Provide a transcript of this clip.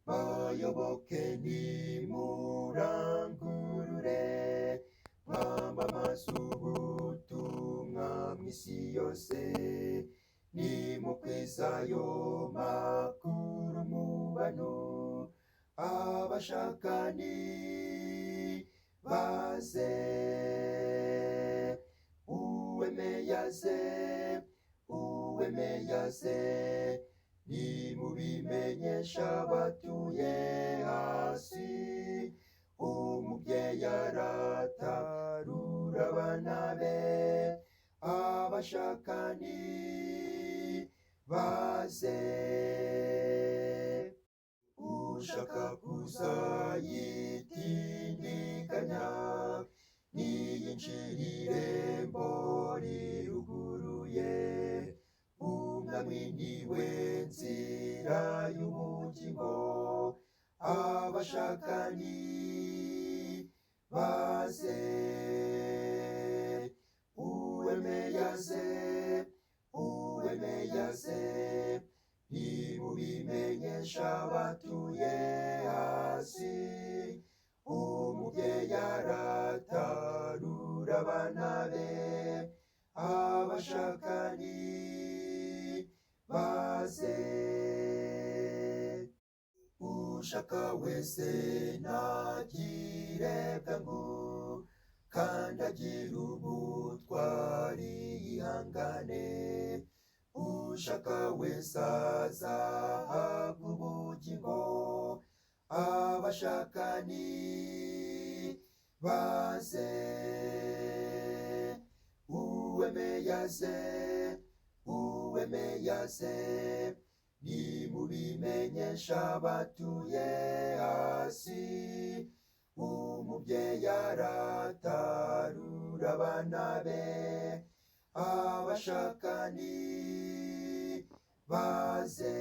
bayoboke nimurangurure, mwamamaze ubutumwa mw'isi yose, nimukwiza ayo makuru mu bantu, abashakani baze, uwemeyaze, nimubimenyesha abatuye hasi, umubyeyi aratarura abana be, abashakani baze, ushaka kuzayitindiganya niyinjire irembo riruguruye, umwami niwe nzira y'ubugingo, abashakani baze, uwemeyaze, nimubimenyesha abatuye hasi, umubyeyi aratarura abana be, abashakani baze, ushaka wese ntagire bwangu, kandi agire ubutwari yihangane, ushaka wese azahabwa ubugingo, abashakani baze, uwemeyaze, nimubimenyesha abatuye hasi, umubyeyi aratarura abana be, abashakani baze.